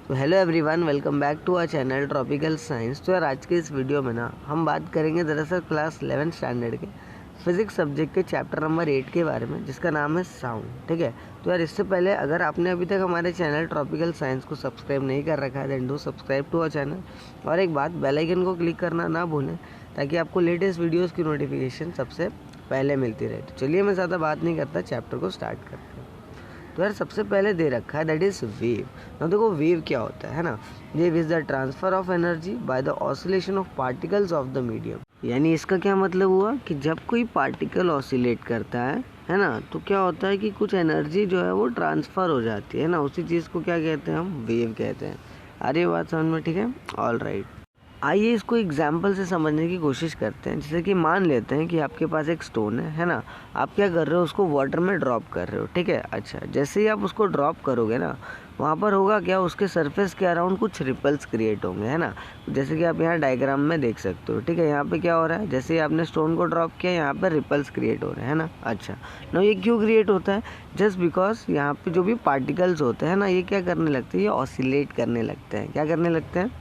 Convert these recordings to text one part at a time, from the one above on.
तो hello everyone, welcome back to our channel tropical science. तो यार आज के इस वीडियो में ना हम बात करेंगे दरअसल क्लास 11 स्टैंडर्ड के फिजिक्स सब्जेक्ट के चैप्टर नंबर 8 के बारे में, जिसका नाम है साउंड। ठीक है, तो यार इससे पहले अगर आपने अभी तक हमारे चैनल ट्रॉपिकल साइंस को सब्सक्राइब नहीं कर रखा है then do subscribe to our channel. और एक बात, बेल आइकन को क्लिक करना ना भूलें ताकि आपको लेटेस्ट वीडियोज़ की नोटिफिकेशन सबसे पहले मिलती रहे। तो चलिए मैं ज़्यादा बात नहीं करता, चैप्टर को स्टार्ट करते हैं। तो यार सबसे पहले दे रखा है दैट इज़ वेव। ना देखो वेव क्या होता है ना, wave is the transfer of energy by the oscillation of particles of the medium. यानी इसका क्या मतलब हुआ कि जब कोई पार्टिकल ऑसिलेट करता है ना, तो क्या होता है कि कुछ एनर्जी जो है वो ट्रांसफ़र हो जाती है ना, उसी चीज़ को क्या कहते हैं, हम वेव कहते हैं। आ रही बात समझ में? ठीक है, ऑल राइट। आइए इसको एग्जाम्पल से समझने की कोशिश करते हैं। जैसे कि मान लेते हैं कि आपके पास एक स्टोन है ना, आप क्या कर रहे हो, उसको वाटर में ड्रॉप कर रहे हो। ठीक है, अच्छा जैसे ही आप उसको ड्रॉप करोगे ना, वहाँ पर होगा क्या, उसके सरफेस के अराउंड कुछ रिपल्स क्रिएट होंगे, है ना। जैसे कि आप यहाँ डायग्राम में देख सकते हो। ठीक है, यहाँ पे क्या हो रहा है, जैसे ही आपने स्टोन को ड्रॉप किया यहाँ पर रिपल्स क्रिएट हो रहे हैं ना। अच्छा ना, ये क्यों क्रिएट होता है? जस्ट बिकॉज यहाँ पे जो भी पार्टिकल्स होते हैं ना, ये क्या करने लगते हैं, ये ऑसिलेट करने लगते हैं। क्या करने लगते हैं?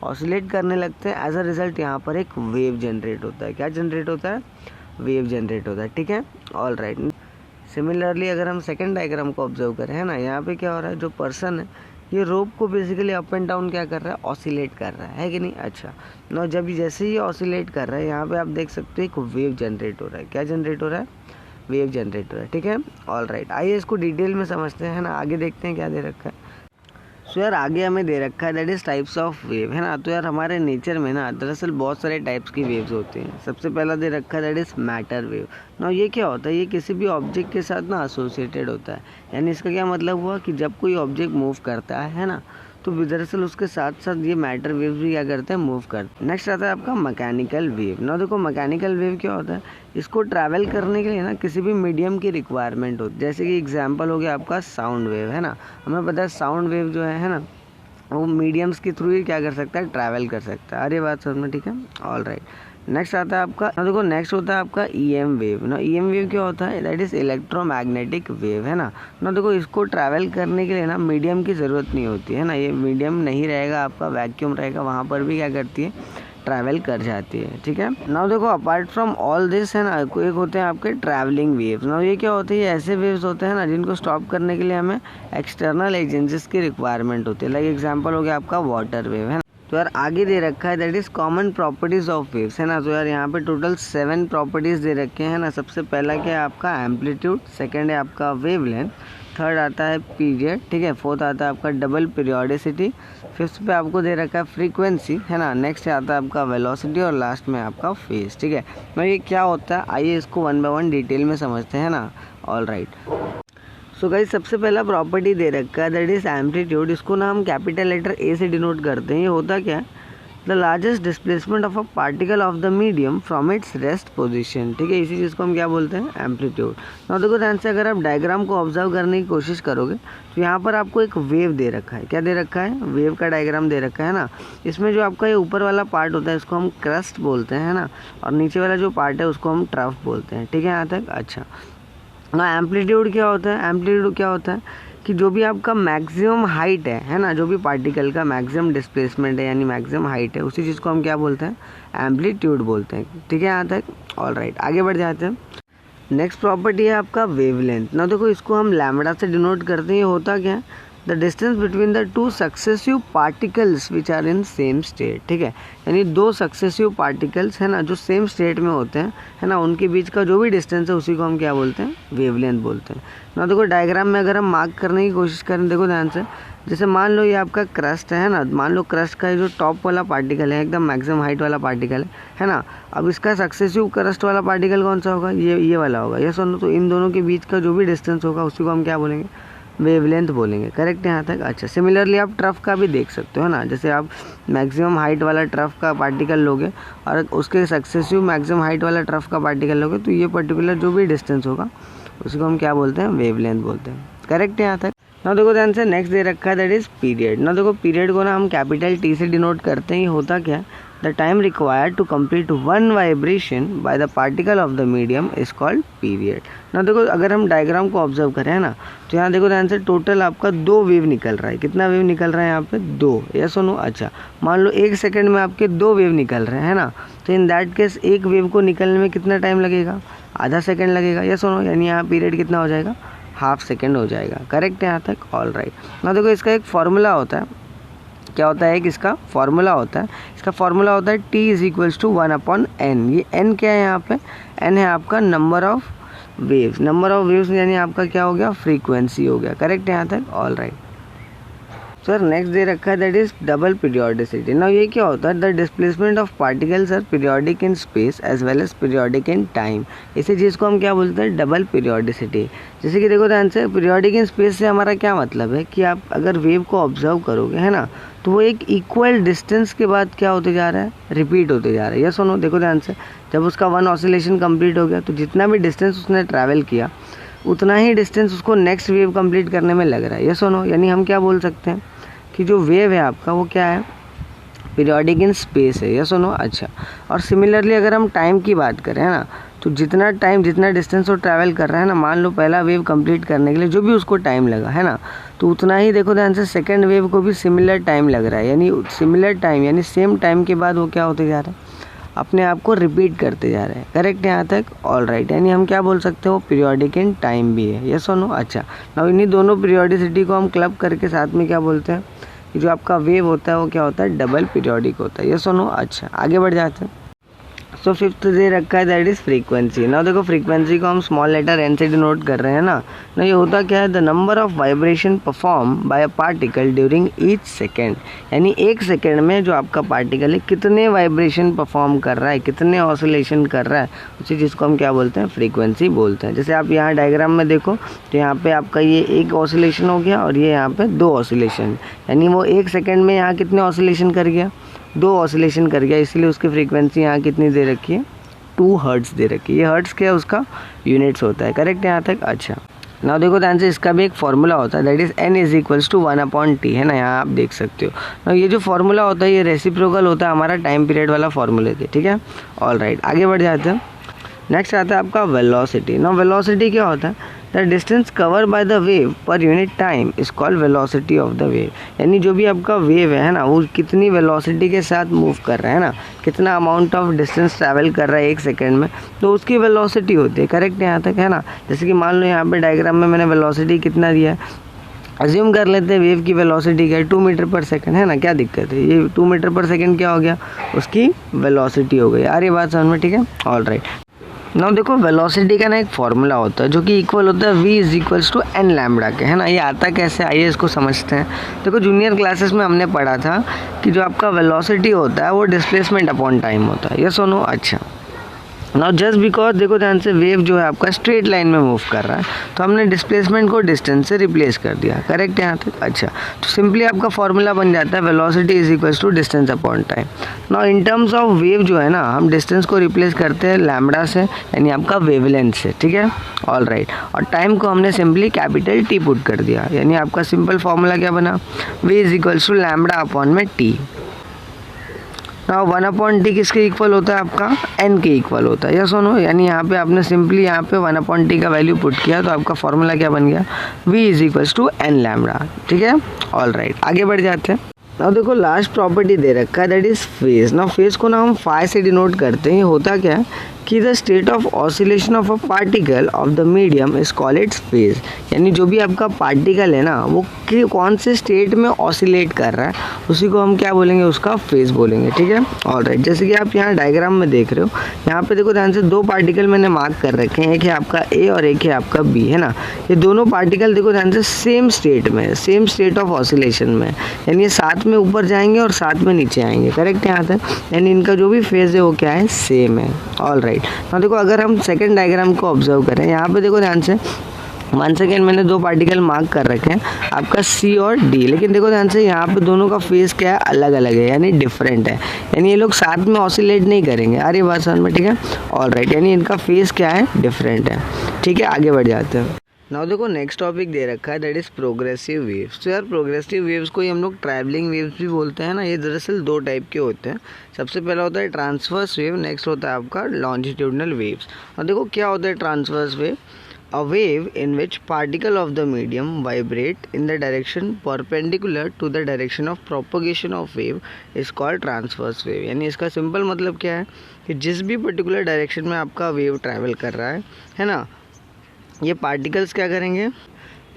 ऑसिलेट करने लगते हैं। एज अ रिजल्ट यहाँ पर एक वेव जनरेट होता है। क्या जनरेट होता है? वेव जनरेट होता है। ठीक है, ऑल राइट। सिमिलरली अगर हम सेकंड डायग्राम को ऑब्जर्व करें, है ना, यहाँ पे क्या हो रहा है, जो पर्सन है ये रोप को बेसिकली अप एंड डाउन क्या कर रहा है, ऑसिलेट कर रहा है कि नहीं। अच्छा ना, जब जैसे ही ऑसिलेट कर रहा है यहाँ पे आप देख सकते हो एक वेव जनरेट हो रहा है। क्या जनरेट हो रहा है? वेव जनरेट हो रहा है। ठीक है, ऑल राइट। आइए इसको डिटेल में समझते हैं, है ना। आगे देखते हैं क्या दे रखा है। सो यार आगे हमें दे रखा है that is types of wave, है ना। तो यार हमारे नेचर में ना दरअसल बहुत सारे टाइप्स की वेव्स होती हैं। सबसे पहला दे रखा है दैट इज़ मैटर वेव। ना ये क्या होता है, ये किसी भी ऑब्जेक्ट के साथ ना एसोसिएटेड होता है। यानी इसका क्या मतलब हुआ कि जब कोई ऑब्जेक्ट मूव करता है ना, तो दरअसल उसके साथ साथ ये मैटर वेव्स भी क्या करते हैं, मूव करते हैं। नेक्स्ट आता है आपका मैकेनिकल वेव। ना देखो मैकेनिकल वेव क्या होता है, इसको ट्रैवल करने के लिए ना किसी भी मीडियम की रिक्वायरमेंट होती है। जैसे कि एग्जांपल हो गया आपका साउंड वेव, है ना। हमें पता है साउंड वेव जो है ना, वो मीडियम्स के थ्रू ही क्या कर सकता है, ट्रैवल कर सकता है। अरे बात समझ में? ठीक है, ऑल राइट। नेक्स्ट आता है आपका, देखो नेक्स्ट होता है आपका ईएम वेव। ना ईएम वेव क्या होता है, दैट इज़ इलेक्ट्रोमैग्नेटिक वेव, है ना। देखो इसको ट्रैवल करने के लिए ना मीडियम की ज़रूरत नहीं होती है ना, ये मीडियम नहीं रहेगा आपका, वैक्यूम रहेगा, वहाँ पर भी क्या करती है, ट्रैवल कर जाती है। ठीक है ना। देखो अपार्ट फ्रॉम ऑल दिस, है ना, एक होते हैं आपके ट्रैवलिंग वेव्स। ना ये क्या होते हैं, ये ऐसे वेव्स होते हैं ना जिनको स्टॉप करने के लिए हमें एक्सटर्नल एजेंसीज की रिक्वायरमेंट होती है। लाइक एग्जांपल हो गया आपका वाटर वेव, है ना। तो यार आगे दे रखा है that is common properties of waves, है ना। तो यार यहाँ पे टोटल 7 प्रॉपर्टीज़ दे रखे हैं ना। सबसे पहला क्या है आपका एम्पलीट्यूड, सेकंड है आपका वेवलेंथ, थर्ड आता है पीरियड, ठीक है, फोर्थ आता है आपका डबल पीरियोडिसिटी, फिफ्थ पे आपको दे रखा है फ्रीक्वेंसी, है ना। नेक्स्ट आता है आपका वेलोसिटी और लास्ट में आपका फेज। ठीक है, तो ये क्या होता है, आइए इसको वन बाय वन डिटेल में समझते हैं ना। All right. सो गाइस सबसे पहला प्रॉपर्टी दे रखा है दैट इज़ एम्पलीट्यूड। इसको ना हम कैपिटल लेटर ए से डिनोट करते हैं। ये होता क्या है, the largest displacement of a particle of the medium from its rest position. ठीक है, इसी चीज़ को हम क्या बोलते हैं, एम्पलीट्यूड। ना देखो ध्यान से, अगर आप डायग्राम को ऑब्जर्व करने की कोशिश करोगे तो यहाँ पर आपको एक वेव दे रखा है। क्या दे रखा है? वेव का डायग्राम दे रखा है ना। इसमें जो आपका ये ऊपर वाला पार्ट होता है इसको हम क्रस्ट बोलते हैं, है ना, और नीचे वाला जो पार्ट है उसको हम ट्रफ बोलते हैं। ठीक है यहाँ तक। अच्छा ना, एम्पलीट्यूड क्या होता है, एम्पलीट्यूड क्या होता है कि जो भी आपका मैक्सिमम हाइट है ना, जो भी पार्टिकल का मैक्सिमम डिस्प्लेसमेंट है यानी मैक्सिमम हाइट है, उसी चीज़ को हम क्या बोलते हैं, एम्पलीट्यूड बोलते हैं। ठीक है यहाँ तक, ऑल राइट। आगे बढ़ जाते हैं। नेक्स्ट प्रॉपर्टी है आपका वेवलेंथ। ना देखो इसको हम लैम्बडा से डिनोट करते हैं। ये होता क्या है, the distance between the two successive particles which are in same state. ठीक है, यानी दो सक्सेसिव पार्टिकल्स है ना जो सेम स्टेट में होते हैं, है ना, उनके बीच का जो भी डिस्टेंस है उसी को हम क्या बोलते हैं, वेवलेंथ बोलते हैं। ना देखो डायग्राम में अगर हम मार्क करने की कोशिश करें, देखो ध्यान से, जैसे मान लो ये आपका क्रस्ट है ना, मान लो क्रस्ट का जो टॉप वाला पार्टिकल है एकदम मैक्सिमम हाइट वाला पार्टिकल है ना। अब इसका सक्सेसिव क्रस्ट वाला पार्टिकल कौन सा होगा, ये वाला होगा। ये सुनो, तो इन दोनों के बीच का जो भी डिस्टेंस होगा उसी को हम क्या बोलेंगे, वेवलेंथ बोलेंगे। करेक्ट है यहाँ तक। अच्छा सिमिलरली आप ट्रफ का भी देख सकते हो ना, जैसे आप मैक्सिमम हाइट वाला ट्रफ का पार्टिकल लोगे और उसके सक्सेसिव मैक्सिमम हाइट वाला ट्रफ का पार्टिकल लोगे, तो ये पर्टिकुलर जो भी डिस्टेंस होगा उसी को हम क्या बोलते हैं, वेवलेंथ बोलते हैं। करेक्ट है यहाँ तक। ना देखो ध्यान से, नेक्स्ट दे रखा है दैट इज़ पीरियड। ना देखो पीरियड को ना हम कैपिटल टी से डिनोट करते हैं। ये होता क्या है, the time required to complete one vibration by the particle of the medium is called period. ना देखो अगर हम डायग्राम को ऑब्जर्व करें ना, तो यहाँ देखो ध्यान से टोटल आपका 2 वेव निकल रहा है। कितना वेव निकल रहा है यहाँ पे? 2। यस सुनो, अच्छा मान लो 1 सेकेंड में आपके 2 वेव निकल रहे हैं ना, तो इन दैट केस एक वेव को निकलने में कितना टाइम लगेगा? आधा सेकेंड लगेगा। यस सुनो, यानी यहाँ पीरियड कितना हो जाएगा? हाफ सेकेंड हो जाएगा। करेक्ट है यहाँ तक? All right. ना देखो इसका एक फॉर्मूला होता है। क्या होता है? कि इसका फॉर्मूला होता है, इसका फॉर्मूला होता है T is equals to 1/n। ये n क्या है यहाँ पे? n है आपका number of waves. Number of waves यानी आपका क्या हो गया? फ्रीक्वेंसी हो गया। करेक्ट है यहाँ तक? All right. सर नेक्स्ट दे रखा है that is double periodicity. Now ये क्या होता है? The displacement of particles are periodic in space as well as periodic in time. इसी चीज़ को हम क्या बोलते हैं? Double periodicity. जैसे कि देखो ध्यान से, पीरियोडिक इन स्पेस से हमारा क्या मतलब है कि आप अगर वेव को ऑब्जर्व करोगे है ना, तो वो एक इक्वल डिस्टेंस के बाद क्या होते जा रहा है? रिपीट होते जा रहा है। ये सुनो, देखो ध्यान से, जब उसका 1 ऑसिलेशन कंप्लीट हो गया तो जितना भी डिस्टेंस उसने ट्रैवल किया उतना ही डिस्टेंस उसको नेक्स्ट वेव कंप्लीट करने में लग रहा है। ये सुनो, यानी हम क्या बोल सकते हैं कि जो वेव है आपका वो क्या है? पीरियोडिक इन स्पेस है। ये सुनो, अच्छा। और सिमिलरली अगर हम टाइम की बात करें है ना, तो जितना टाइम जितना डिस्टेंस वो ट्रैवल कर रहा है ना, मान लो पहला वेव कंप्लीट करने के लिए जो भी उसको टाइम लगा है ना, तो उतना ही देखो ध्यान से सेकंड वेव को भी सिमिलर टाइम लग रहा है। यानी सिमिलर टाइम यानी सेम टाइम के बाद वो क्या होते जा रहा है? अपने आप को रिपीट करते जा रहे हैं। करेक्ट है यहाँ तक? All right. यानी हम क्या बोल सकते हैं? वो पीरियोडिक इन टाइम भी है। ये सुनो, अच्छा। नाउ इन्हीं दोनों पीरियोडिसिटी को हम क्लब करके साथ में क्या बोलते हैं? कि जो आपका वेव होता है वो क्या होता है? डबल पीरियोडिक होता है। ये सुनो, अच्छा। आगे बढ़ जाते हैं। सो फिफ्थ दे रखा है दैट इज फ्रीक्वेंसी। ना देखो फ्रीक्वेंसी को हम स्मॉल लेटर n से डिनोट कर रहे हैं ना ये होता क्या है? The number of vibration perform by a particle during each second. यानी 1 सेकेंड में जो आपका पार्टिकल है कितने वाइब्रेशन परफॉर्म कर रहा है, कितने ऑसिलेशन कर रहा है, उसी चीज़ को हम क्या बोलते हैं? फ्रीक्वेंसी बोलते हैं। जैसे आप यहाँ डायग्राम में देखो तो यहाँ पे आपका ये 1 ऑसिलेशन हो गया और ये यहाँ पे 2 ऑसिलेशन, यानी वो 1 सेकेंड में यहाँ कितने ऑसिलेशन कर गया? 2 ऑसिलेशन कर गया, इसलिए उसकी फ्रीक्वेंसी यहाँ कितनी दे रखी है? 2 हर्ट्ज़ दे रखी है। ये हर्ट्ज़ क्या है? उसका यूनिट्स होता है। करेक्ट है यहाँ तक? अच्छा। ना देखो ध्यान से, इसका भी एक फार्मूला होता है that is n is equals to 1/t है ना, यहाँ आप देख सकते हो ना। ये जो फार्मूला होता है ये रेसिप्रोकल होता है हमारा टाइम पीरियड वाला फार्मूले के। ठीक है, ऑल राइट। आगे बढ़ जाते हैं। नेक्स्ट आता है आपका वेलोसिटी। ना वेलोसिटी क्या होता है? The distance cover by the wave per unit time is called velocity of the wave. यानी जो भी आपका वेव है ना, वो कितनी वेलोसिटी के साथ मूव कर रहा है ना, कितना अमाउंट ऑफ डिस्टेंस ट्रैवल कर रहा है 1 सेकेंड में, तो उसकी वेलोसिटी होती है। करेक्ट है यहाँ तक? है ना। जैसे कि मान लो यहाँ पे डायग्राम में मैंने वेलोसिटी कितना दिया है, अज्यूम कर लेते हैं वेव की वेलोसिटी क्या है? 2 मीटर पर सेकंड है ना। क्या दिक्कत है? ये 2 मीटर पर सेकंड क्या हो गया? उसकी वेलोसिटी हो गई। यार ये बात समझ में? ठीक है, ऑल राइट। नाउ देखो वेलोसिटी का ना एक फॉर्मूला होता है जो कि इक्वल होता है v is equals to n lambda के, है ना। ये आता कैसे? आइए इसको समझते हैं। देखो जूनियर क्लासेस में हमने पढ़ा था कि जो आपका वेलोसिटी होता है वो डिस्प्लेसमेंट अपॉन टाइम होता है। ये सुनो, अच्छा। नाउ जस्ट बिकॉज देखो ध्यान से वेव जो है आपका स्ट्रेट लाइन में मूव कर रहा है, तो हमने डिस्प्लेसमेंट को डिस्टेंस से रिप्लेस कर दिया। करेक्ट है यहाँ तक? अच्छा। तो सिंपली आपका फॉर्मूला बन जाता है velocity is equals to distance upon time. Now in terms of wave जो है ना, हम डिस्टेंस को रिप्लेस करते हैं लैम्बडा से, यानी आपका वेवलेंथ से। ठीक है, ऑल राइट। और टाइम को हमने सिंपली कैपिटल टी पुट कर दिया, यानी आपका सिंपल फॉर्मूला क्या बना? V is equals to lambda upon में टी। नाउ 1/t किसके इक्वल होता है? आपका n के इक्वल होता है। या सुनो, यानी यहाँ पे आपने सिंपली यहाँ पे 1/t का वैल्यू पुट किया तो आपका फॉर्मूला क्या बन गया? v is equals to n lambda. ठीक है, ऑल राइट। आगे बढ़ जाते हैं। नाउ देखो लास्ट प्रॉपर्टी दे रखा है that is phase. Now phase को ना हम फाई से डिनोट करते हैं। ये होता क्या है कि the state of oscillation of a particle of the medium is called its phase. यानी जो भी आपका पार्टिकल है ना, वो कौन से स्टेट में ऑसिलेट कर रहा है उसी को हम क्या बोलेंगे? उसका फेज बोलेंगे। ठीक है, ऑल राइट। जैसे कि आप यहाँ डायग्राम में देख रहे हो, यहाँ पे देखो ध्यान से 2 पार्टिकल मैंने मार्क कर रखे हैं, एक है आपका ए और एक है आपका बी, है ना। ये दोनों पार्टिकल देखो ध्यान से सेम स्टेट में, सेम स्टेट ऑफ ऑसिलेशन में, यानी ये साथ में ऊपर जाएंगे और साथ में नीचे आएंगे। करेक्ट है यहाँ तक? यानी इनका जो भी फेज है वो क्या है? सेम है। All right. now देखो अगर हम सेकंड डायग्राम को ऑब्जर्व करें, यहाँ पे देखो ध्यान से 1 सेकेंड मैंने 2 पार्टिकल मार्क कर रखे हैं आपका सी और डी, लेकिन देखो ध्यान से यहाँ पे दोनों का फेस क्या है? अलग अलग है, यानी डिफरेंट है, यानी ये लोग साथ में ऑसिलेट नहीं करेंगे। अरे बात समझ में? ठीक है, ऑल राइट। यानी इनका फेस क्या है? डिफरेंट है। ठीक है, आगे बढ़ जाते हैं। नाउ देखो नेक्स्ट टॉपिक दे रखा है दैट इज़ प्रोग्रेसिव वेव्स। तो यार प्रोग्रेसिव वेव्स को ही हम लोग ट्रैवलिंग वेव्स भी बोलते हैं ना। ये दरअसल दो टाइप के होते हैं। सबसे पहला होता है ट्रांसवर्स वेव, नेक्स्ट होता है आपका लॉन्जिट्यूडनल वेव्स। और देखो क्या होता है transverse wave, a wave in which particle of the medium vibrate in the direction perpendicular to the direction of propagation of wave is called transverse wave। यानी इसका सिंपल मतलब क्या है कि जिस भी पर्टिकुलर डायरेक्शन में आपका वेव ट्रैवल कर रहा है ना, ये पार्टिकल्स क्या करेंगे,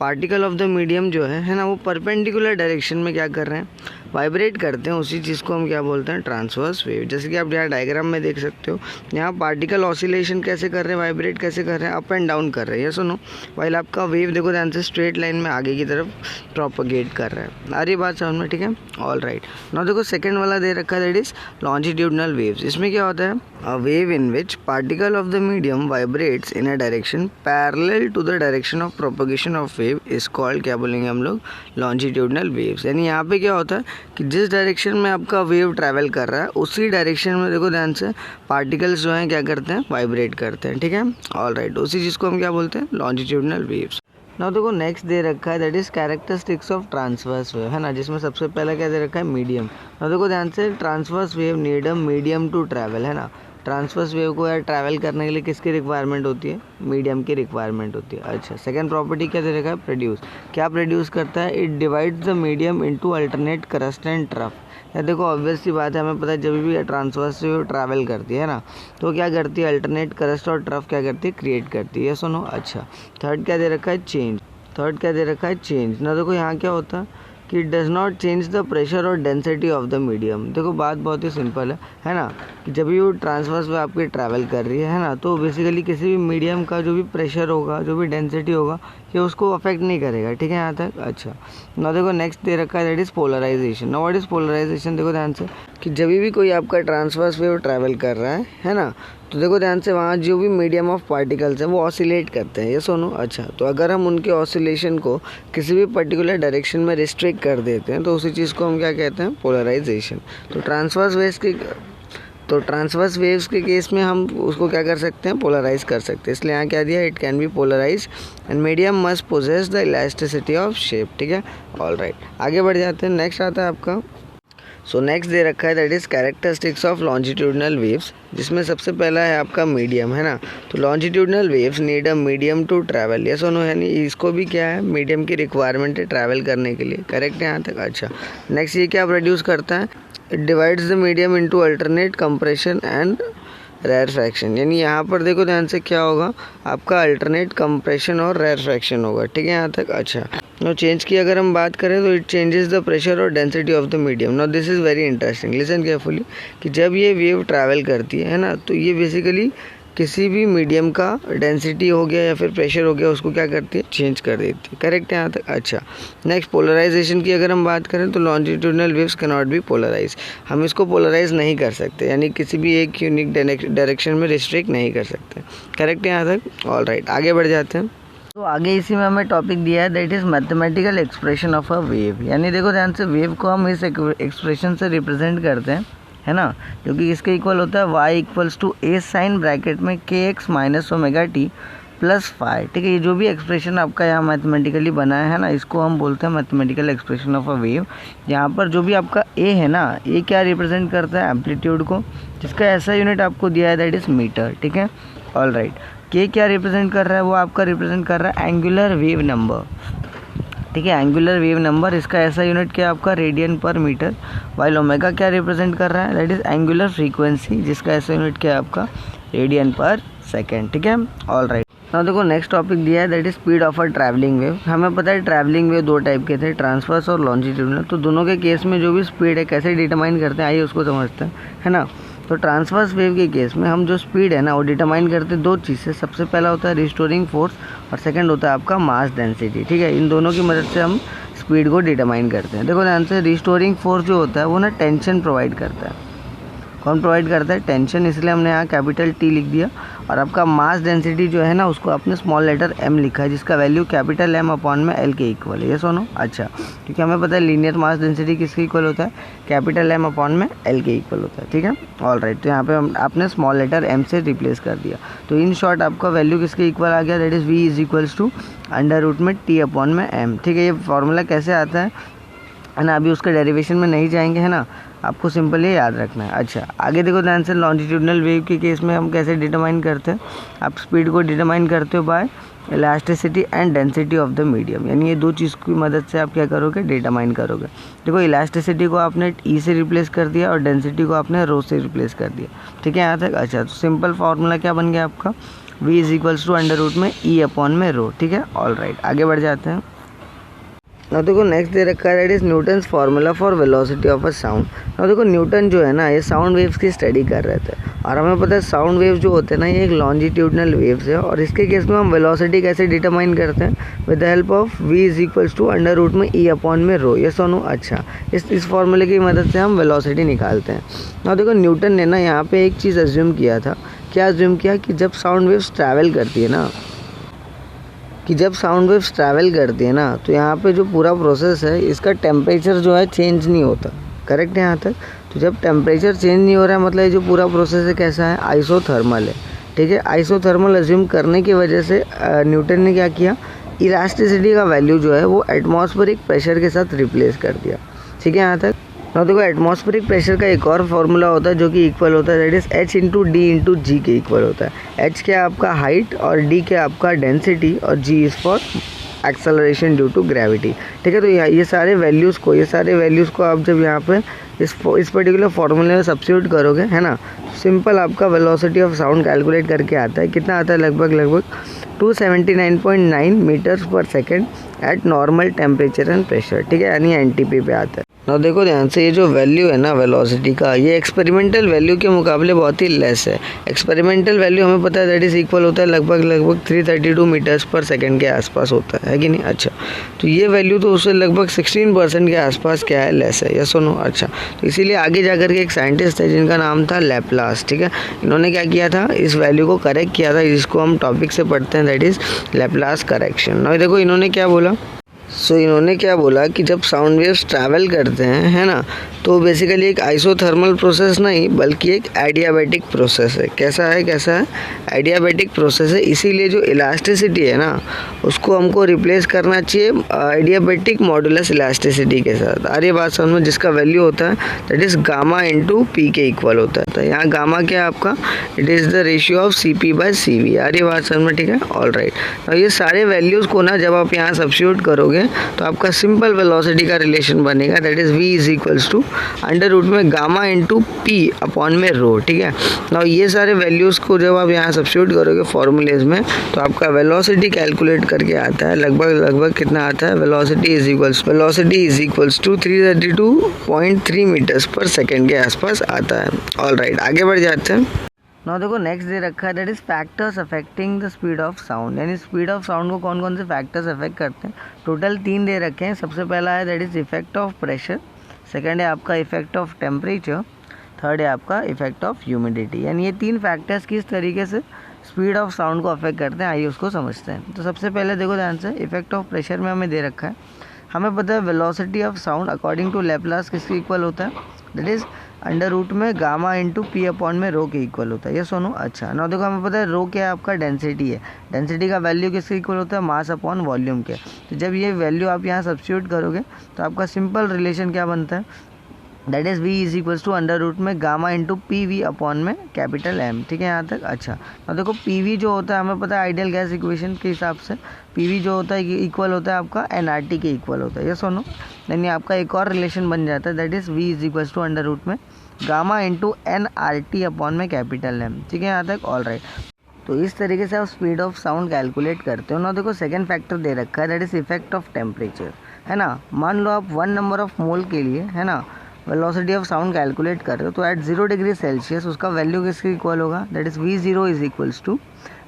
पार्टिकल ऑफ द मीडियम जो है ना, वो परपेंडिकुलर डायरेक्शन में क्या कर रहे हैं, वाइब्रेट करते हैं। उसी चीज़ को हम क्या बोलते हैं, ट्रांसवर्स वेव। जैसे कि आप यहाँ डायग्राम में देख सकते हो, यहाँ पार्टिकल ऑसिलेशन कैसे कर रहे हैं, वाइब्रेट कैसे कर रहे हैं, अप एंड डाउन कर रहे हैं, ये सुनो। वाइल आपका वेव देखो ध्यान से स्ट्रेट लाइन में आगे की तरफ प्रोपगेट कर रहा है। आ रही बात समझ में, ठीक है, ऑल राइट। नाउ देखो सेकेंड वाला दे रखा है दैट इज लॉन्जिट्यूडनल वेव्स। इसमें क्या होता है, a wave in which particle of the medium vibrates in a direction parallel to the direction of propagation of wave is called, क्या बोलेंगे हम लोग, लॉन्जिट्यूडनल वेव्स। यानी यहाँ पे क्या होता है कि जिस डायरेक्शन में आपका वेव ट्रैवल कर रहा है उसी डायरेक्शन में देखो ध्यान से पार्टिकल्स जो हैं क्या करते हैं, वाइब्रेट करते हैं, ठीक है, ऑल राइट। उसी चीज़ को हम क्या बोलते हैं, लॉन्जिट्यूडनल वेव्स। ना देखो नेक्स्ट दे रखा है that is characteristics of transverse wave, है ना, जिसमें सबसे पहला क्या दे रखा है, मीडियम। ना देखो ध्यान से transverse wave need a medium to travel, है ना। ट्रांसवर्स वेव को यार ट्रैवल करने के लिए किसकी रिक्वायरमेंट होती है, मीडियम की रिक्वायरमेंट होती है। अच्छा, सेकंड प्रॉपर्टी क्या दे रखा है, प्रोड्यूस। क्या प्रोड्यूस करता है, it divides the medium into alternate crust and trough. यार देखो ऑब्वियस सी बात है, हमें पता है जब भी ट्रांसवर्स वेव ट्रैवल करती है ना, तो क्या करती है, अल्टरनेट क्रस्ट और ट्रफ क्या करती है, क्रिएट करती है, सुनो। अच्छा, थर्ड क्या दे रखा है, चेंज। थर्ड क्या दे रखा है, चेंज। ना देखो यहाँ क्या होता है कि does not change the pressure और डेंसिटी ऑफ द मीडियम। देखो बात बहुत ही सिंपल है ना, कि जब भी वो ट्रांसवर्स में आपकी ट्रैवल कर रही है ना, तो बेसिकली किसी भी मीडियम का जो भी प्रेशर होगा, जो भी डेंसिटी होगा, ये उसको अफेक्ट नहीं करेगा, ठीक है यहाँ तक। अच्छा, ना देखो नेक्स्ट दे रखा है दैट इज़ पोलराइजेशन। ना व्हाट इज़ पोलराइजेशन, देखो ध्यान से कि जब भी कोई आपका ट्रांसवर्स वेव ट्रैवल कर रहा है ना, तो देखो ध्यान से वहाँ जो भी मीडियम ऑफ पार्टिकल्स हैं वो ऑसिलेट करते हैं, ये सुनो। अच्छा, तो अगर हम उनके ऑसिलेशन को किसी भी पर्टिकुलर डायरेक्शन में रिस्ट्रिक्ट कर देते हैं तो उसी चीज़ को हम क्या कहते हैं, पोलराइजेशन। तो ट्रांसवर्स वेव्स के केस में हम उसको क्या कर सकते हैं, पोलराइज कर सकते हैं। इसलिए यहाँ क्या दिया, it can be polarise and medium must possess the elasticity of shape, ठीक है, ऑल राइट। आगे बढ़ जाते हैं, नेक्स्ट आता है आपका। सो नेक्स्ट दे रखा है that is characteristics of longitudinal waves, जिसमें सबसे पहला है आपका मीडियम, है ना। तो longitudinal waves need a medium to travel, ये सुनो, यानी इसको भी क्या है, मीडियम की रिक्वायरमेंट है ट्रैवल करने के लिए, करेक्ट है यहाँ तक। अच्छा, नेक्स्ट ये क्या प्रोड्यूस करता है, it divides the medium into alternate compression and rarefaction. यानी यहाँ पर देखो ध्यान से क्या होगा, आपका अल्टरनेट कंप्रेशन और रेरफैक्शन होगा, ठीक है यहाँ तक। अच्छा, नो चेंज की अगर हम बात करें तो इट चेंजेस द प्रेशर और density of the medium. No this is very interesting, listen carefully, कि जब ये वेव ट्रैवल करती है ना, तो ये बेसिकली किसी भी मीडियम का डेंसिटी हो गया या फिर प्रेशर हो गया, उसको क्या करती है, चेंज कर देती है, करेक्ट है यहाँ तक। अच्छा, नेक्स्ट पोलराइजेशन की अगर हम बात करें तो longitudinal waves can not be polarise, हम इसको पोलराइज नहीं कर सकते, यानी किसी भी एक यूनिक डायरेक्शन में रिस्ट्रिक्ट नहीं कर सकते, करेक्ट है यहाँ तक, ऑल राइट। आगे बढ़ जाते हैं। तो आगे इसी में हमें टॉपिक दिया है that is mathematical expression of a wave. यानी देखो ध्यान से वेव को हम इस एक्सप्रेशन से रिप्रेजेंट करते हैं, है ना, जो कि इसके इक्वल होता है y equals to A sine bracket में kx minus omega T plus phi, ठीक है। ये जो भी एक्सप्रेशन आपका यहाँ मैथमेटिकली बना है ना, इसको हम बोलते हैं mathematical expression of a wave. यहाँ पर जो भी आपका a है ना, ये क्या रिप्रेजेंट करता है, एम्पलीट्यूड को, जिसका ऐसा यूनिट आपको दिया है दैट इज़ मीटर, ठीक है, ऑल राइट। के क्या रिप्रेजेंट कर रहा है, वो आपका रिप्रेजेंट कर रहा है एंगुलर वेव नंबर, ठीक है, एंगुलर वेव नंबर, इसका ऐसा यूनिट क्या आपका, रेडियन पर मीटर। वाइल ओमेगा क्या रिप्रेजेंट कर रहा है, दैट इज एंगुलर फ्रीक्वेंसी, जिसका ऐसा यूनिट क्या है आपका, रेडियन पर सेकेंड, ठीक है, ऑल राइट। ना देखो नेक्स्ट टॉपिक दिया है that is speed of a travelling wave. हमें पता है ट्रैवलिंग वेव दो टाइप के थे, ट्रांसवर्स और लॉन्जिट्यूडनल। तो दोनों के केस में जो भी स्पीड है कैसे डिटरमाइन करते हैं, आइए उसको समझते हैं, है ना। तो ट्रांसवर्स वेव के केस में हम जो स्पीड है ना, वो डिटरमाइन करते हैं दो चीज़ से। सबसे पहला होता है रिस्टोरिंग फोर्स और सेकंड होता है आपका मास डेंसिटी, ठीक है। इन दोनों की मदद से हम स्पीड को डिटरमाइन करते हैं। देखो ध्यान से, रिस्टोरिंग फोर्स जो होता है वो ना टेंशन प्रोवाइड करता है, कौन प्रोवाइड करता है? टेंशन, इसलिए हमने यहाँ कैपिटल टी लिख दिया। और आपका मास डेंसिटी जो है ना उसको आपने स्मॉल लेटर m लिखा है, जिसका वैल्यू कैपिटल M अपॉन में L के इक्वल है। ये सुनो, अच्छा, क्योंकि हमें पता है लीनियर मास डेंसिटी किसके इक्वल होता है? कैपिटल M अपॉन में L के इक्वल होता है। ठीक है, ऑल राइट। तो यहाँ पे आपने स्मॉल लेटर m से रिप्लेस कर दिया। तो इन शॉर्ट आपका वैल्यू किसके इक्वल आ गया? That is v is equals to under root में t अपॉन में m। ठीक है, ये फॉर्मूला कैसे आता है ना, अभी उसके डेरिवेशन में नहीं जाएंगे, है ना, आपको सिंपल ये याद रखना है। अच्छा, आगे देखो ध्यान से, लॉन्जिट्यूडनल वेव के केस में हम कैसे डिटरमाइन करते हैं? आप स्पीड को डिटरमाइन करते हो by elasticity and density of the medium, यानी ये दो चीज़ की मदद से आप क्या करोगे? डिटरमाइन करोगे। देखो, इलास्टिसिटी को आपने ई से रिप्लेस कर दिया और डेंसिटी को आपने रो से रिप्लेस कर दिया। ठीक है यहाँ तक? अच्छा, तो सिंपल फार्मूला क्या बन गया आपका? v is equals to under root में ई अपॉन में रो। ठीक है, ऑल राइट, आगे बढ़ जाते हैं। ना देखो नेक्स्ट दे रखा है that is Newton's formula for velocity of a sound. ना देखो न्यूटन जो है ना ये साउंड वेव्स की स्टडी कर रहे थे, और हमें पता है साउंड वेव्स जो होते हैं ना ये एक लॉन्जिट्यूडनल वेव्स है, और इसके केस में हम वेलोसिटी कैसे डिटरमाइन करते हैं? With the help of v is equals to under root में ई अपॉन में रो। ये सुनो, अच्छा, इस फार्मूले की मदद से हम वेलोसिटी निकालते हैं। ना देखो न्यूटन ने ना यहाँ पे एक चीज़ अज्यूम किया था। क्या अज्यूम किया? कि जब साउंड वेव्स ट्रैवल करती है ना, तो यहाँ पे जो पूरा प्रोसेस है इसका टेम्परेचर जो है चेंज नहीं होता। करेक्ट है यहाँ तक? तो जब टेम्परेचर चेंज नहीं हो रहा है मतलब ये जो पूरा प्रोसेस है कैसा है? आइसोथर्मल है। ठीक है, आइसोथर्मल अज्यूम करने की वजह से न्यूटन ने क्या किया? इलास्टिसिटी का वैल्यू जो है वो एटमॉस्फेरिक प्रेशर के साथ रिप्लेस कर दिया। ठीक है यहाँ तक? ना देखो एटमॉस्फेरिक प्रेशर का एक और फार्मूला होता है जो कि इक्वल होता है, that is h into d into g के इक्वल होता है। h क्या आपका हाइट और d क्या आपका डेंसिटी और g is for acceleration due to gravity. ठीक है, तो ये सारे वैल्यूज़ को आप जब यहाँ पे इस पर्टिकुलर फार्मूले में सब्स्टिट्यूट करोगे, है ना, सिंपल आपका वेलोसिटी ऑफ साउंड कैलकुलेट करके आता है। कितना आता है? लगभग 279.9 metres per second eight normal temperature and pressure. ठीक है, यानी NTP पे आता है। ना देखो ध्यान से, ये जो वैल्यू है ना वेलोसिटी का, ये एक्सपेरिमेंटल वैल्यू के मुकाबले बहुत ही लेस है। एक्सपेरिमेंटल वैल्यू हमें पता है दैट इज़ इक्वल होता है लगभग 332 मीटर्स पर सेकंड के आसपास होता है कि नहीं? अच्छा, तो ये वैल्यू तो उससे लगभग 16% के आसपास क्या है? लेस है। या सुनो, अच्छा, तो इसीलिए आगे जाकर के एक साइंटिस्ट है जिनका नाम था लैप्लास। ठीक है, इन्होंने क्या किया था? इस वैल्यू को करेक्ट किया था, जिसको हम टॉपिक से पढ़ते हैं, दैट इज़ लैप्लास करेक्शन। ना देखो इन्होंने क्या बोला? इन्होंने क्या बोला कि जब साउंड वेव्स ट्रैवल करते हैं, है ना, तो बेसिकली एक आइसोथर्मल प्रोसेस नहीं बल्कि एक एडियाबैटिक प्रोसेस है। कैसा है? एडियाबैटिक प्रोसेस है। इसीलिए जो इलास्टिसिटी है ना उसको हमको रिप्लेस करना चाहिए एडियाबैटिक मॉडुलस इलास्टिसिटी के साथ। आ रही बात समझ में? जिसका वैल्यू होता है that is gamma into P के इक्वल होता है। तो यहाँ गामा क्या है आपका? It is the ratio of CP/CV। आ रही बात समझ में? ठीक है, ऑल राइट। ये सारे वैल्यूज़ को ना जब आप यहाँ सब्स्टिट्यूट करोगे तो आपका सिंपल वेलोसिटी का रिलेशन बनेगा, that is v is equals to under root में गामा इंटू पी अपॉन में रो। ठीक है, ना ये सारे वैल्यूज़ को जब आप यहाँ सब्स्टिट्यूट करोगे फॉर्मूलेज में तो आपका वेलोसिटी कैलकुलेट करके आता है लगभग कितना आता है? Velocity is equals to 332.3 metres per second के आसपास आता है। ऑल राइट, आगे बढ़ जाते हैं। ना देखो नेक्स्ट दे रखा है that is factors affecting the speed of sound, यानी स्पीड ऑफ साउंड को कौन कौन से फैक्टर्स अफेक्ट करते हैं? टोटल 3 दे रखे हैं। सबसे पहला है that is effect of pressure, second है आपका इफेक्ट ऑफ टेम्परेचर, थर्ड है आपका इफेक्ट ऑफ ह्यूमिडिटी। यानी ये 3 फैक्टर्स किस तरीके से स्पीड ऑफ साउंड को अफेक्ट करते हैं, आइए उसको समझते हैं। तो सबसे पहले देखो ध्यान से, इफेक्ट ऑफ प्रेशर में हमें दे रखा है, हमें पता है velocity of sound according to Laplace किसके इक्वल होता है? दैट इज़ अंडर रूट में गामा इंटू पी अपॉन में रो के इक्वल होता है। ये सुनो, अच्छा, ना देखो हमें पता है रो क्या है आपका? डेंसिटी है। डेंसिटी का वैल्यू किसके इक्वल होता है? मास अपॉन वॉल्यूम के। तो जब ये वैल्यू आप यहाँ सब्स्टिट्यूट करोगे तो आपका सिंपल रिलेशन क्या बनता है? That is v is equals to under root में गामा इंटू PV अपॉन में कैपिटल M। ठीक है यहाँ तक? अच्छा, तो देखो PV जो होता है हमें पता है आइडियल गैस इक्वेशन के हिसाब से PV जो होता है इक्वल होता है आपका NRT के इक्वल होता है। ये सुनो, यानी आपका एक और रिलेशन बन जाता है, that is v is equals to under root में गामा इंटू NRT अपॉन में कैपिटल M। ठीक है यहाँ तक? ऑल राइट, तो इस तरीके से आप स्पीड ऑफ साउंड कैलकुलेट करते हो ना। देखो सेकंड फैक्टर दे रखा है that is effect of temperature, है ना। मान लो आप 1 नंबर ऑफ मोल के लिए, है ना, वेलोसिटी ऑफ साउंड कैलकुलेट कर रहे हो तो एट 0 डिग्री सेल्सियस उसका वैल्यू किसके इक्वल होगा, that is V0 is equals to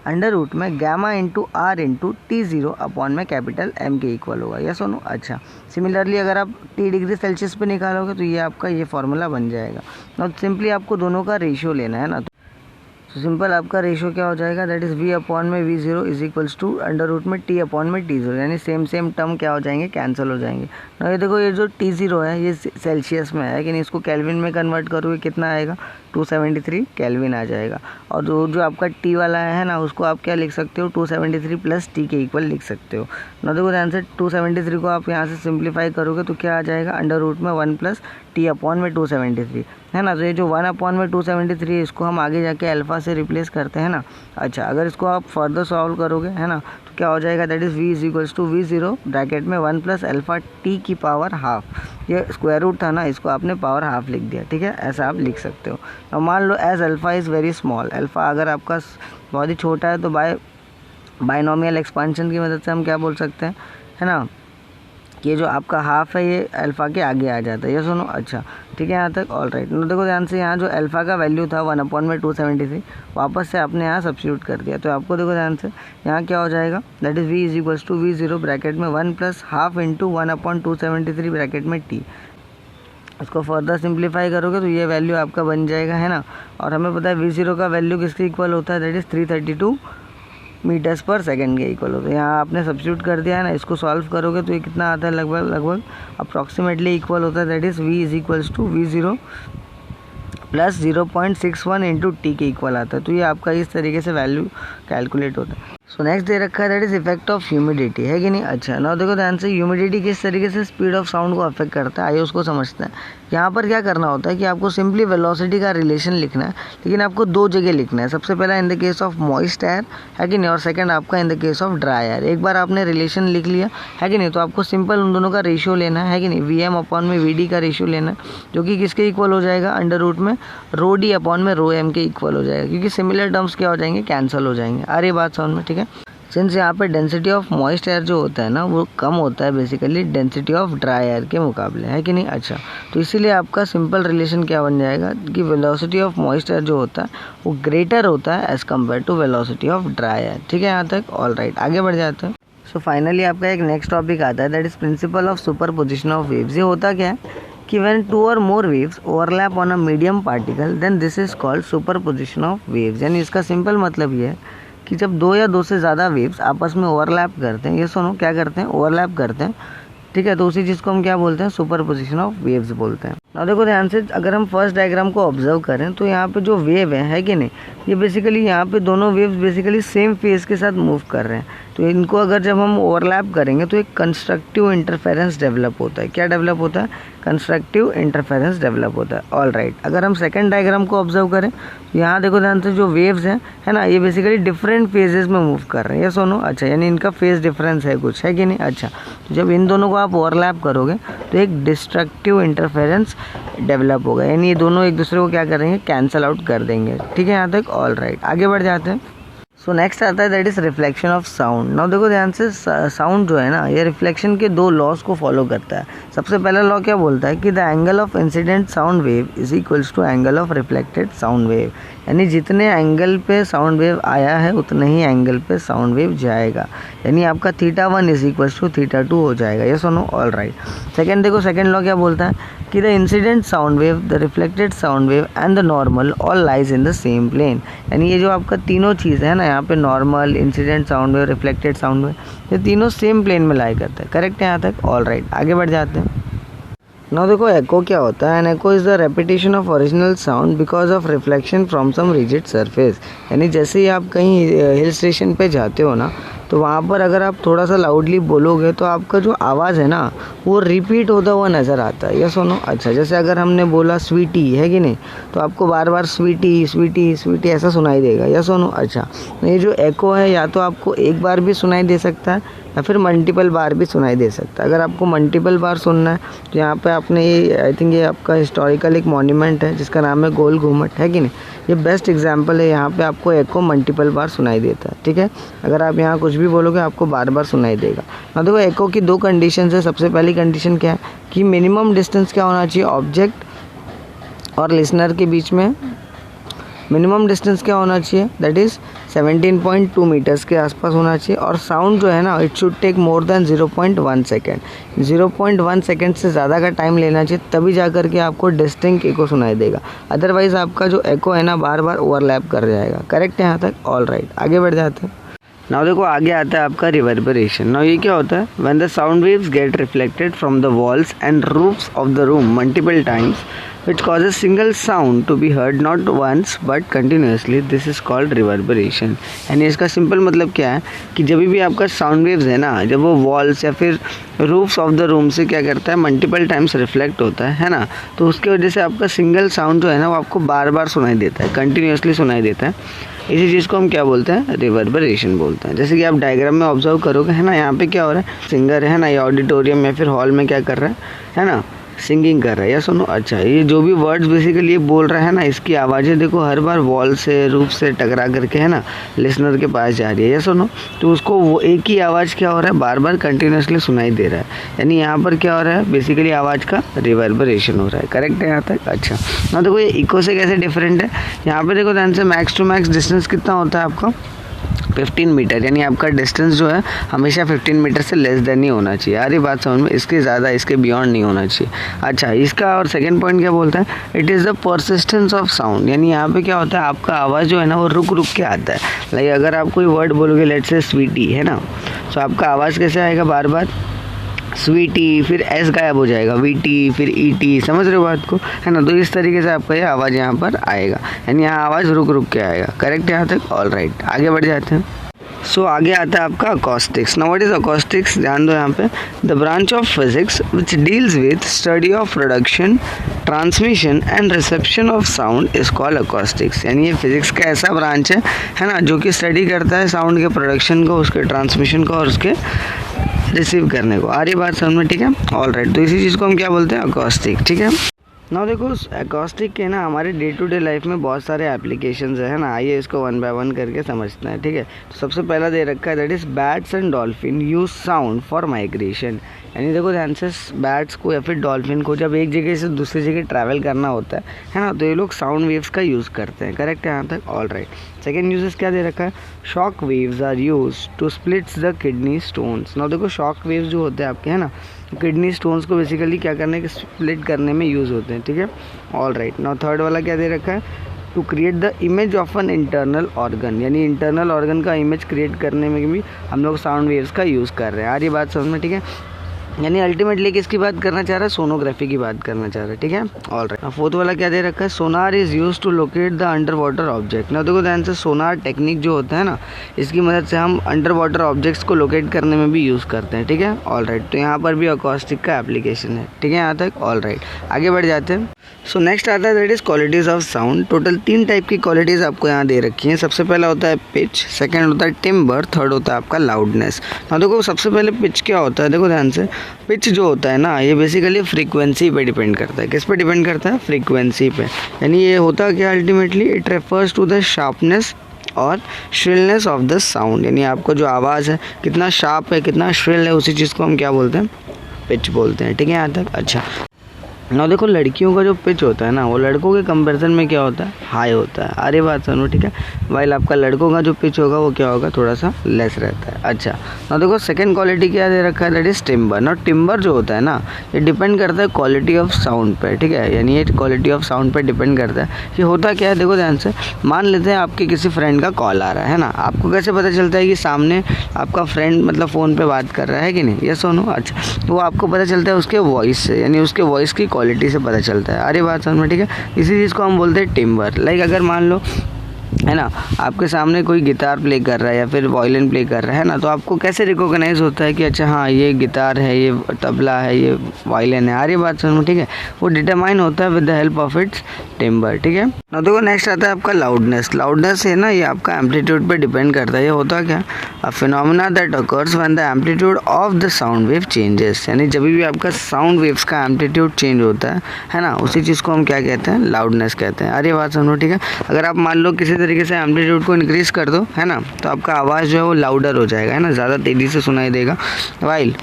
under root में gamma into R into T0 upon में कैपिटल M के इक्वल होगा। यस सुनो। अच्छा, सिमिलरली अगर आप T डिग्री सेल्सियस पे निकालोगे तो ये आपका ये फॉर्मूला बन जाएगा। और सिंपली आपको दोनों का रेशियो लेना है ना, तो सिंपल आपका रेशियो क्या हो जाएगा, दैट इज़ V अपॉन में V0 is equals to under root में T अपॉन में T0, यानी सेम टर्म क्या हो जाएंगे, कैंसिल हो जाएंगे ना। ये देखो ये जो T0 है ये सेल्सियस में है कि नहीं, इसको केल्विन में कन्वर्ट करोगे कितना आएगा, 273 केल्विन आ जाएगा। और जो आपका T वाला है ना उसको आप क्या लिख सकते हो, 273 प्लस T के इक्वल लिख सकते हो ना। देखो ध्यान से 273 को आप यहाँ से सिंप्लीफाई करोगे तो क्या आ जाएगा, अंडर रूट में 1 प्लस T अपॉन में 273 है ना। तो ये जो 1 अपॉन में 273 है इसको हम आगे जाके अल्फ़ा से रिप्लेस करते हैं ना। अच्छा, अगर इसको आप फर्दर सॉल्व करोगे है ना तो क्या हो जाएगा, that is V is equals to V0 bracket में 1 प्लस अल्फ़ा T की पावर हाफ। ये स्क्वायर रूट था ना, इसको आपने पावर हाफ लिख दिया, ठीक है, ऐसा आप लिख सकते हो। अब मान लो as alpha is very small, alpha अगर आपका बहुत ही छोटा है तो बायनोमियल एक्सपांशन की मदद से हम क्या बोल सकते हैं, है ना, कि जो आपका हाफ है ये अल्फ़ा के आगे आ जाता है। ये सुनो। अच्छा ठीक है यहाँ तक, ऑल राइट। देखो ध्यान से यहाँ जो अल्फ़ा का वैल्यू था 1 अपॉन में 273 वापस से आपने यहाँ सब्स्टिट्यूट कर दिया, तो आपको देखो ध्यान से यहाँ क्या हो जाएगा, that is V is equals to V0 bracket में 1 plus half into 1 upon 273 bracket में T। इसको फर्दर सिंप्लीफाई करोगे तो ये वैल्यू आपका बन जाएगा, है ना। और हमें पता है V0 का वैल्यू किसके इक्वल होता है, that is 332 metres per second के इक्वल होता है। यहाँ आपने सब्स्टिट्यूट कर दिया है ना, इसको सॉल्व करोगे तो ये कितना आता है, लगभग अप्रॉक्सीमेटली इक्वल होता है, that is V is equals to V0 plus 0.61 into T के इक्वल आता है। तो ये आपका इस तरीके से वैल्यू कैलकुलेट होता है। सो नेक्स्ट दे रखा है that is effect of humidity, है कि नहीं। अच्छा ना, देखो ध्यान से ह्यूमिडिटी किस तरीके से स्पीड ऑफ साउंड को अफेक्ट करता है, आइए उसको समझते हैं। यहाँ पर क्या करना होता है कि आपको सिंपली वेलोसिटी का रिलेशन लिखना है, लेकिन आपको दो जगह लिखना है। सबसे पहला इन the case of moist air, है कि नहीं, और सेकंड आपका इन the case of dry air. एक बार आपने रिलेशन लिख लिया, है कि नहीं, तो आपको सिंपल उन दोनों का रेशियो लेना है कि नहीं, VM अपॉन में VD का रेशियो लेना है, जो कि किसके इक्वल हो जाएगा, अंडर रूट में रो D अपॉन में रो M के इक्वल हो जाएगा, क्योंकि सिमिलर टर्म्स क्या हो जाएंगे, कैंसिल हो जाएंगे। आ रही बात समझ में, ठीक है। सिंस यहाँ पे डेंसिटी ऑफ मॉइस्ट एयर जो होता है ना वो कम होता है basically density of dry air के मुकाबले, है कि नहीं। अच्छा, तो इसीलिए आपका सिंपल रिलेशन क्या बन जाएगा कि वेलोसिटी ऑफ मॉइस्ट एयर जो होता है वो ग्रेटर होता है as compare to velocity of dry air, ठीक है यहाँ तक, ऑल राइट। आगे बढ़ जाते हैं। सो फाइनली आपका एक नेक्स्ट टॉपिक आता है, that is principle of superposition of waves. ये होता क्या है कि when 2 or more waves overlap on a medium particle then this is called superposition of waves। यानी इसका सिंपल मतलब ये है कि जब दो या दो से ज़्यादा वेव्स आपस में ओवरलैप करते हैं, ये सुनो क्या करते हैं, ओवरलैप करते हैं, ठीक है, तो उसी चीज़ को हम क्या बोलते हैं, सुपरपोजिशन ऑफ वेव्स बोलते हैं। और देखो ध्यान से अगर हम फर्स्ट डायग्राम को ऑब्जर्व करें तो यहाँ पे जो वेव है कि नहीं, ये बेसिकली यहाँ पे दोनों वेव्स बेसिकली सेम फेज के साथ मूव कर रहे हैं। तो इनको अगर जब हम ओवरलैप करेंगे तो एक कंस्ट्रक्टिव इंटरफेरेंस डेवलप होता है। क्या डेवलप होता है, कंस्ट्रक्टिव इंटरफेरेंस डेवलप होता है, ऑल राइट। अगर हम सेकंड डायग्राम को ऑब्जर्व करें, यहाँ देखो ध्यान से जो वेव्स हैं, है ना, ये बेसिकली डिफरेंट फेजेस में मूव कर रहे हैं, ये सुनो। अच्छा, यानी इनका फेज डिफरेंस है कुछ, है कि नहीं। अच्छा, तो जब इन दोनों को आप ओवरलैप करोगे तो एक डिस्ट्रक्टिव इंटरफेरेंस डेवलप होगा, यानी ये दोनों एक दूसरे को क्या करेंगे, कैंसिल आउट कर देंगे, ठीक है यहाँ तक, ऑल राइट। आगे बढ़ जाते हैं। सो नेक्स्ट आता है that is reflection of sound. Now देखो ध्यान से, साउंड जो है ना ये रिफ्लेक्शन के दो लॉज को फॉलो करता है। सबसे पहला लॉ क्या बोलता है कि the angle of incident sound wave is equals to angle of reflected sound wave, यानी जितने एंगल पे साउंड वेव आया है उतने ही एंगल पे साउंड वेव जाएगा, यानी आपका θ1 इज इक्वल्स टू θ2 हो जाएगा, ये सुनो, ऑल राइट। सेकेंड देखो, सेकेंड लॉ क्या बोलता है कि the incident sound wave, the reflected sound wave and the normal all lies in the same plane, यानी ये जो आपका तीनों चीज़ है ना, यहाँ पे normal, incident sound wave, reflected sound wave, ये तीनों सेम प्लेन में लाई करता है, करेक्ट है यहाँ तक, ऑल राइट। आगे बढ़ जाते हैं। नाउ देखो एको क्या होता है, an echo is the repetition of original sound because of reflection from some rigid surface, यानी जैसे ही आप कहीं हिल स्टेशन पे जाते हो ना तो वहाँ पर अगर आप थोड़ा सा लाउडली बोलोगे तो आपका जो आवाज़ है ना वो रिपीट होता हुआ नज़र आता है, ये सुनो। अच्छा, जैसे अगर हमने बोला स्वीटी, है कि नहीं, तो आपको बार बार स्वीटी स्वीटी स्वीटी ऐसा सुनाई देगा, ये सुनो। अच्छा, ये जो एको है या तो आपको एक बार भी सुनाई दे सकता है या फिर मल्टीपल बार भी सुनाई दे सकता है। अगर आपको मल्टीपल बार सुनना है तो यहाँ पे आपने ये, आई थिंक ये आपका हिस्टोरिकल एक मॉन्यूमेंट है जिसका नाम है गोल घूमट, है कि नहीं, ये बेस्ट एग्जांपल है। यहाँ पे आपको एको मल्टीपल बार सुनाई देता है, ठीक है। अगर आप यहाँ कुछ भी बोलोगे आपको बार बार सुनाई देगा। ना देखो एको की दो कंडीशन है। सबसे पहली कंडीशन क्या है कि मिनिमम डिस्टेंस क्या होना चाहिए ऑब्जेक्ट और लिसनर के बीच में मिनिमम डिस्टेंस क्या होना चाहिए, दैट इज़ 17.2 मीटर्स के आसपास होना चाहिए। और साउंड जो है ना, it should take more than 0.1 second. 0.1 second से ज़्यादा का टाइम लेना चाहिए, तभी जा कर के आपको डिस्टिंक्ट एको सुनाई देगा। अदरवाइज़ आपका जो एको है ना, बार बार ओवरलैप कर जाएगा। करेक्ट है यहाँ तक? ऑल राइट, आगे बढ़ जाते हैं। नाउ देखो आगे आता है आपका रिवर्बरेशन। नाउ ये क्या होता है, when the sound waves gate reflected from the walls and roofs of the room multiple times which causes single sound to be heard not once but continuously, this is called reverberation। यानी इसका simple मतलब क्या है कि जब भी आपका sound waves है ना, जब वो वॉल्स या फिर रूफ्स ऑफ द रूम से क्या करता है, मल्टीपल टाइम्स रिफ्लेक्ट होता है ना, तो उसकी वजह से आपका सिंगल साउंड जो है ना, वो आपको बार बार सुनाई देता है, कंटिन्यूसली सुनाई देता है। इसी चीज़ को हम क्या बोलते हैं, रिवर्बरेशन बोलते हैं। जैसे कि आप डायग्राम में ऑब्जर्व करोगे है ना, यहाँ पे क्या हो रहा है, सिंगर है ना, ये ऑडिटोरियम या फिर हॉल में क्या कर रहा है ना, सिंगिंग कर रहा है। या सुनो, अच्छा ये जो भी वर्ड्स बेसिकली ये बोल रहा है ना, इसकी आवाज़ें देखो हर बार वॉल से रूफ से टकरा करके है ना लिसनर के पास जा रही है। या सुनो, तो उसको वो एक ही आवाज़ क्या हो रहा है, बार बार कंटिन्यूसली सुनाई दे रहा है। यानी यहाँ पर क्या हो रहा है, बेसिकली आवाज़ का रिवर्बरेशन हो रहा है। करेक्ट है यहाँ तक? अच्छा, ना देखो ये इको से कैसे डिफरेंट है। यहाँ पे देखो ध्यान से, मैक्स टू मैक्स डिस्टेंस कितना होता है आपका, 15 मीटर। यानी आपका डिस्टेंस जो है हमेशा 15 मीटर से लेस देन ही होना चाहिए। यार ये बात समझ में, इसके ज़्यादा इसके बियॉन्ड नहीं होना चाहिए। अच्छा, इसका और सेकंड पॉइंट क्या बोलता है, it is the persistence of sound. यानी यहाँ पे क्या होता है, आपका आवाज़ जो है ना वो रुक रुक के आता है। लाइक अगर आप कोई वर्ड बोलोगे, लेट्स से स्वीटी है ना, तो आपका आवाज़ कैसे आएगा, बार बार स्वीटी, फिर एस गायब हो जाएगा, वीटी, फिर ईटी, समझ रहे हो बात को, है ना। तो इस तरीके से आपका ये आवाज़ यहाँ पर आएगा, यानी यहाँ आवाज़ रुक रुक के आएगा। करेक्ट है यहाँ तक? ऑल राइट, आगे बढ़ जाते हैं। सो आगे आता है आपका acoustics. Now what is acoustics, ध्यान दो यहाँ पे, the branch of physics which deals with study of production, transmission and reception of sound is called acoustics. यानी ये फिजिक्स का ऐसा ब्रांच है ना, जो कि स्टडी करता है साउंड के प्रोडक्शन को, उसके ट्रांसमिशन को और उसके रिसीव करने को। आ रही बात समझ में? ठीक है, ऑल राइट। तो इसी चीज़ को हम क्या बोलते हैं, अकॉस्टिक। ठीक है, ना देखो एकॉस्टिक के ना हमारे डे टू डे लाइफ में बहुत सारे एप्लीकेशंस है ना। आइए इसको वन बाय वन करके समझते हैं। ठीक है, तो सबसे पहला दे रखा है, that is bats and dolphin use sound for migration. यानी देखो ध्यान से, बैट्स को या फिर डॉल्फिन को जब एक जगह से दूसरी जगह ट्रैवल करना होता है ना, तो ये लोग साउंड वेव्स का यूज़ करते हैं। करेक्ट है यहाँ तक? All right. सेकेंड यूजेस क्या दे रखा है, shock waves are use to splits the kidney stones. ना देखो शॉक वेव्स जो होते हैं आपके है ना, किडनी स्टोन्स को बेसिकली क्या करने के, स्प्लिट करने में यूज़ होते हैं। ठीक है, ऑल राइट। नाउ थर्ड वाला क्या दे रखा है, to create the image of an internal organ. यानी इंटरनल ऑर्गन का इमेज क्रिएट करने में भी हम लोग साउंड वेव्स का यूज़ कर रहे हैं। यार ये बात समझ में? ठीक है, यानी अल्टीमेटली किसकी बात करना चाह रहा है, सोनोग्राफी की बात करना चाह रहा है। ठीक है, ऑल राइट। फोर्थ वाला क्या दे रखा है, sonar is use to locate the under water object. ना देखो ध्यान से, सोनार टेक्निक जो होता है ना, इसकी मदद से हम अंडर वाटर ऑब्जेक्ट्स को लोकेट करने में भी यूज़ करते हैं। ठीक है, ऑल राइट। तो यहाँ पर भी अकॉस्टिक का एप्लीकेशन है। ठीक है, यहाँ तक? ऑल राइट, आगे बढ़ जाते हैं। सो नेक्स्ट आता है, that is qualities of sound. Total 3 type की क्वालिटीज़ आपको यहाँ दे रखी हैं। सबसे पहला होता है पिच, सेकंड होता है टिम्बर, थर्ड होता है आपका लाउडनेस। ना देखो सबसे पहले पिच क्या होता है, देखो ध्यान से, पिच जो होता है ना, ये बेसिकली फ्रीक्वेंसी पे डिपेंड करता है। किस पे डिपेंड करता है, फ्रीक्वेंसी पे। यानी ये होता क्या ultimately, it refers to the sharpness और श्रिलनेस ऑफ द साउंड। यानी आपका जो आवाज़ है कितना शार्प है, कितना श्रिल है, उसी चीज़ को हम क्या बोलते हैं, पिच बोलते हैं। ठीक है, यहाँ तक? अच्छा, ना देखो लड़कियों का जो पिच होता है ना, वो लड़कों के कंपैरिजन में क्या होता है, हाई होता है। अरे बात सुनो, ठीक है। वाइल आपका लड़कों का जो पिच होगा वो क्या होगा, थोड़ा सा लेस रहता है। अच्छा, ना देखो सेकंड क्वालिटी क्या दे रखा है, दैट इज टिम्बर। ना टिम्बर जो होता है ना, ये डिपेंड करता है क्वालिटी ऑफ साउंड पे। ठीक है, यानी ये क्वालिटी ऑफ साउंड पे डिपेंड करता है। ये होता क्या है, देखो ध्यान से, मान लेते हैं आपके किसी फ्रेंड का कॉल आ रहा है ना, आपको कैसे पता चलता है कि सामने आपका फ्रेंड मतलब फ़ोन पे बात कर रहा है कि नहीं, ये सुनो। अच्छा, वो आपको पता चलता है उसके वॉइस से, यानी उसके वॉइस की क्वालिटी से पता चलता है। अरे बात समझ में? ठीक है, इसी चीज़ को हम बोलते हैं टिम्बर। लाइक अगर मान लो है ना, आपके सामने कोई गिटार प्ले कर रहा है या फिर वायलिन प्ले कर रहा है ना, तो आपको कैसे रिकॉग्नाइज होता है कि अच्छा हाँ ये गिटार है, ये तबला है, ये वायलिन है। अरे बात समझ में? ठीक है, वो डिटरमाइन होता है with the help of its timber. ठीक है, ना देखो नेक्स्ट आता है आपका लाउडनेस। लाउडनेस है ना, ये आपका एम्पलीट्यूड पे डिपेंड करता है। ये होता क्या, अ phenomena that occurs when the amplitude of the sound wave changes. यानी जब भी आपका साउंड वेव्स का एम्पलीट्यूड चेंज होता है ना, उसी चीज़ को हम क्या कहते हैं, लाउडनेस कहते हैं। अरे बात समझो। ठीक है, अगर आप मान लो किसी तरीके से एम्पलीट्यूड को इंक्रीज़ कर दो है ना, तो आपका आवाज़ जो है वो लाउडर हो जाएगा, है ना, ज़्यादा तेज़ी से सुनाई देगा। वाइल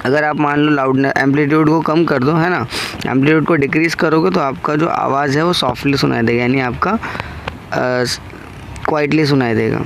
अगर आप मान लो लाउडनेस एम्पलीट्यूड को कम कर दो, है ना, एम्पलीट्यूड को डिक्रीज़ करोगे तो आपका जो आवाज़ है वो सॉफ्टली सुनाई देगा, यानी आपका क्वाइटली सुनाई देगा।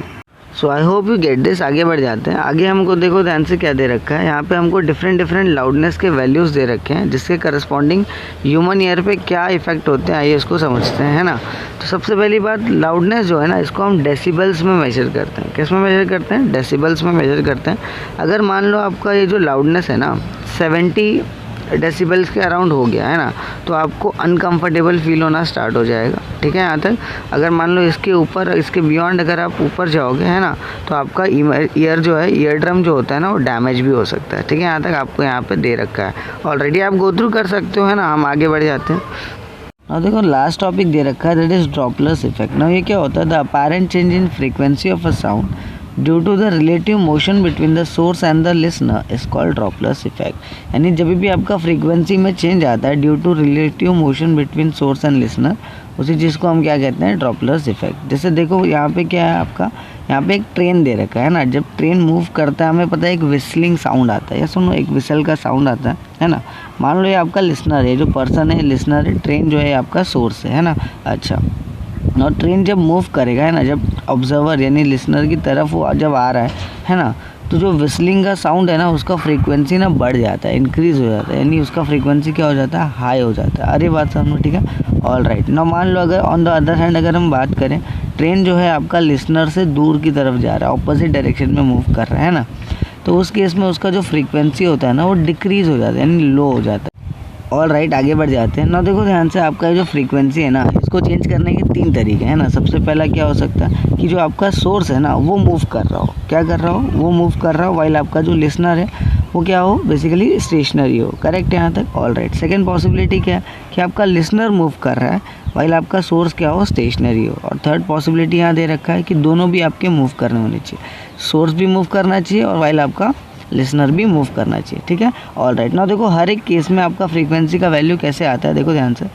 So I hope you get this. आगे बढ़ जाते हैं। आगे हमको देखो ध्यान से क्या दे रखा है। यहाँ पे हमको डिफरेंट लाउडनेस के वैल्यूज़ दे रखे हैं, जिसके करस्पॉन्डिंग ह्यूमन ईयर पे क्या इफेक्ट होते हैं, आइए इसको समझते हैं, है ना। तो सबसे पहली बात, लाउडनेस जो है ना, इसको हम डेसिबल्स में मेजर करते हैं। किस में मेजर करते हैं? डेसिबल्स में मेजर करते हैं। अगर मान लो आपका ये जो लाउडनेस है ना 70 डेसिबल्स के अराउंड हो गया, है ना, तो आपको अनकंफर्टेबल फील होना स्टार्ट हो जाएगा, ठीक है, यहाँ तक। अगर मान लो इसके ऊपर, इसके बियॉन्ड अगर आप ऊपर जाओगे, है ना, तो आपका ईयर जो है, ईयर ड्रम जो होता है ना, वो डैमेज भी हो सकता है, ठीक है। यहाँ तक आपको यहाँ पे दे रखा है, ऑलरेडी आप गो थ्रू कर सकते हो, है ना। हम आगे बढ़ जाते हैं। और देखो लास्ट टॉपिक दे रखा है, दैट इज ड्रॉपलेस इफेक्ट। ना ये क्या होता है? The apparent change in frequency of a sound due to the relative motion between the source and the listener is called Doppler's effect. यानी जब भी आपका फ्रीक्वेंसी में चेंज आता है due to relative motion between source and listener, उसी चीज़ को हम क्या कहते हैं? Doppler's effect. जैसे देखो यहाँ पे क्या है आपका, यहाँ पे एक ट्रेन दे रखा है ना, जब ट्रेन मूव करता है हमें पता है एक विस्लिंग साउंड आता है, या सुनो एक विसल का साउंड आता है ना। मान लो ये आपका लिसनर है, जो पर्सन है लिसनर है, ट्रेन जो है आपका सोर्स है ना। अच्छा, और ट्रेन जब मूव करेगा, है ना, जब ऑब्जर्वर यानी लिसनर की तरफ वो जब आ रहा है ना, तो जो विस्लिंग का साउंड है ना, उसका फ्रीक्वेंसी ना बढ़ जाता है, इंक्रीज़ हो जाता है, यानी उसका फ्रीक्वेंसी क्या हो जाता है? हाई हो जाता है। अरे बात समझो, ठीक है, ऑल राइट। ना मान लो अगर ऑन द अदर हैंड अगर हम बात करें, ट्रेन जो है आपका लिसनर से दूर की तरफ जा रहा है, ऑपोजिट डायरेक्शन में मूव कर रहा है ना, तो उस केस में उसका जो फ्रीक्वेंसी होता है ना, वो डिक्रीज़ हो जाता है, यानी लो हो जाता है। ऑल राइट, आगे बढ़ जाते हैं ना। देखो ध्यान से, आपका जो फ्रीक्वेंसी है ना, इसको चेंज करने के 3 तरीके हैं ना। सबसे पहला क्या हो सकता है कि जो आपका सोर्स है ना, वो मूव कर रहा हो। क्या कर रहा हो? वो मूव कर रहा हो, वाइल आपका जो लिसनर है वो क्या हो? बेसिकली स्टेशनरी हो। करेक्ट यहाँ तक? All right. सेकेंड पॉसिबिलिटी क्या है कि आपका लिसनर मूव कर रहा है वाइल आपका सोर्स क्या हो? स्टेशनरी हो। और थर्ड पॉसिबिलिटी यहाँ दे रखा है कि दोनों भी आपके मूव करने होने चाहिए, सोर्स भी मूव करना चाहिए और वाइल आपका लिसनर भी मूव करना चाहिए, ठीक है, ऑल राइट। ना देखो हर एक केस में आपका फ्रीक्वेंसी का वैल्यू कैसे आता है, देखो ध्यान से।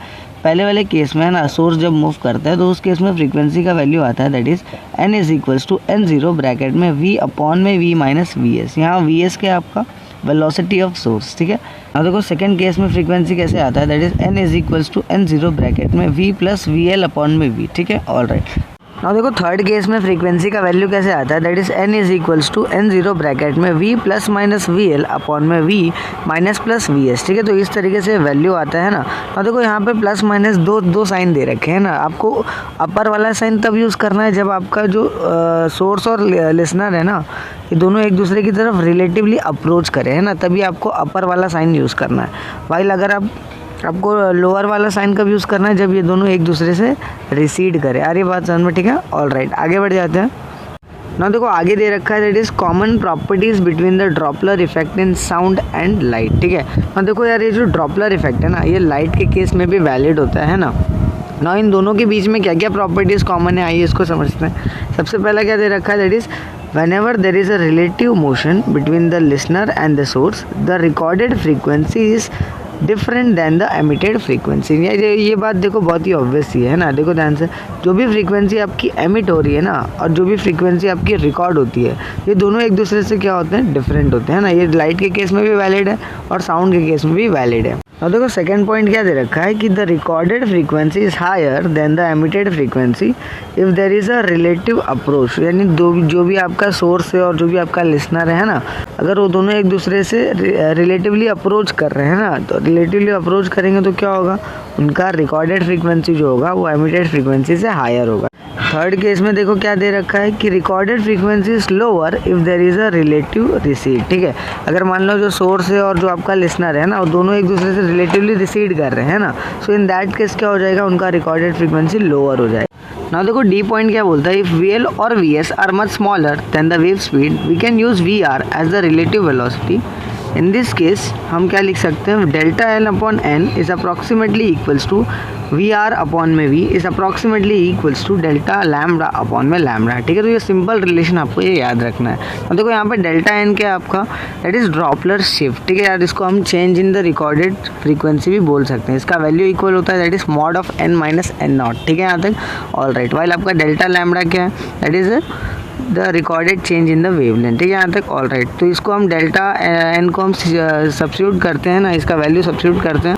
पहले वाले केस में है ना, सोर्स जब मूव करता है तो उस केस में फ्रीक्वेंसी का वैल्यू आता है, that is n is equals to n0 bracket में v अपॉन में v माइनस vs। यहाँ vs क्या है? आपका वेलोसिटी ऑफ सोर्स, ठीक है। अब देखो सेकंड केस में फ्रीक्वेंसी कैसे आता है, that is n is equals to n0 bracket में v प्लस vl अपॉन में v, ठीक है, ऑल राइट। अब देखो थर्ड केस में फ्रीक्वेंसी का वैल्यू कैसे आता है, that is n is equals to n0 bracket में v plus minus vl upon में v माइनस प्लस vs, ठीक है। तो इस तरीके से वैल्यू आता है ना। और देखो यहाँ पे प्लस माइनस दो साइन दे रखे हैं ना। आपको अपर वाला साइन तब यूज़ करना है जब आपका जो सोर्स और लिसनर है ना, ये दोनों एक दूसरे की तरफ रिलेटिवली अप्रोच करें, है ना, तभी आपको अपर वाला साइन यूज़ करना है। वाइल अगर आपको लोअर वाला साइन कब यूज़ करना है, जब ये दोनों एक दूसरे से रिसीड करें। अरे बात समझ में, ठीक है, ऑल राइट। आगे बढ़ जाते हैं ना। देखो आगे दे रखा है, that is common properties between the Doppler effect in sound and light, ठीक है। ना देखो यार, ये जो ड्रॉपलर इफेक्ट है ना, ये लाइट के केस में भी वैलिड होता है ना। ना इन दोनों के बीच में क्या क्या प्रॉपर्टीज़ कॉमन है, आइए इसको समझते हैं। सबसे पहला क्या दे रखा है, that is whenever there is a relative motion between the listener and the source, the recorded frequency is different than the emitted frequency. ये बात देखो बहुत ही ऑब्वियस ही है ना। देखो ध्यान से, जो भी फ्रीक्वेंसी आपकी एमिट हो रही है ना, और जो भी फ्रीक्वेंसी आपकी रिकॉर्ड होती है, ये दोनों एक दूसरे से क्या होते हैं? डिफरेंट होते हैं ना। ये लाइट के केस में भी वैलिड है और साउंड के केस में भी वैलिड है। और देखो सेकंड पॉइंट क्या दे रखा है कि the recorded frequency is higher than the emitted frequency if there is a relative approach. यानी जो भी आपका सोर्स है और जो भी आपका लिसनर है ना, अगर वो दोनों एक दूसरे से रिलेटिवली अप्रोच कर रहे हैं ना, तो रिलेटिवली अप्रोच करेंगे तो क्या होगा? उनका रिकॉर्डेड फ्रीक्वेंसी जो होगा वो एमिटेड फ्रीक्वेंसी से हायर होगा। थर्ड केस में देखो क्या दे रखा है कि recorded frequency is lower if there is a relative recede, ठीक है। अगर मान लो जो सोर्स है और जो आपका लिसनर है ना, वो दोनों एक दूसरे से रिलेटिवली रिसीड कर रहे हैं ना, सो इन दैट केस क्या हो जाएगा? उनका रिकॉर्डेड फ्रीक्वेंसी लोअर हो जाएगा। नाउ देखो डी पॉइंट क्या बोलता है, इफ VL और VS are much smaller than the wave speed we can use VR as the relative velocity. In this case हम क्या लिख सकते हैं, delta L upon N is approximately equals to VR upon में V is approximately equals to delta lambda upon में lambda, ठीक है। तो ये सिंपल रिलेशन आपको ये याद रखना है। और देखो यहाँ पे डेल्टा N क्या है आपका, दैट इज ड्रॉपलर शिफ्ट, ठीक है यार। इसको हम change in the recorded frequency भी बोल सकते हैं। इसका वैल्यू इक्वल होता है that is mod of N minus N0, ठीक है यहाँ तक, ऑल राइट। वाइल आपका डेल्टा लैम्बडा क्या है, that is the recorded change in the wavelength. ठीक है, यहाँ तक ऑल राइट। तो इसको हम डेल्टा एन को हम सब्स्टिट्यूट करते हैं ना, इसका वैल्यू सब्स्टिट्यूट करते हैं,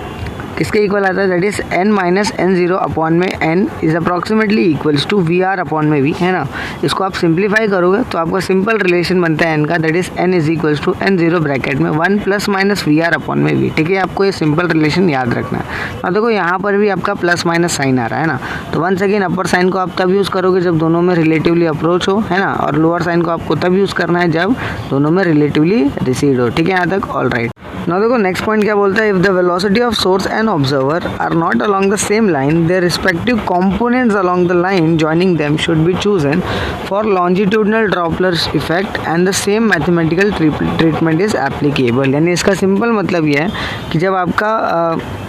किसके इक्वल आता है, that is n minus n zero upon में n is approximately equals to v r upon में वी, है ना। इसको आप सिंप्लीफाई करोगे तो आपका सिंपल रिलेशन बनता है n का, that is n is equals to n zero bracket में 1 plus minus v r upon में वी। ठीक है, आपको ये सिंपल रिलेशन याद रखना है। अब देखो यहाँ पर भी आपका प्लस माइनस साइन आ रहा है ना, तो वंस अगेन अपर साइन को आप तब यूज़ करोगे जब दोनों में रिलेटिवली अप्रोच हो, है ना, और लोअर साइन को आपको तब यूज़ करना है जब दोनों में रिलेटिवली रिसीड हो। ठीक है, यहाँ तक ऑल राइट। नाउ देखो नेक्स्ट पॉइंट क्या बोलता है, if the velocity of source and observer are not along the same line, their respective components along the line joining them should be chosen for longitudinal Doppler effect and the same mathematical treatment is applicable. यानी इसका simple मतलब ये है कि जब आपका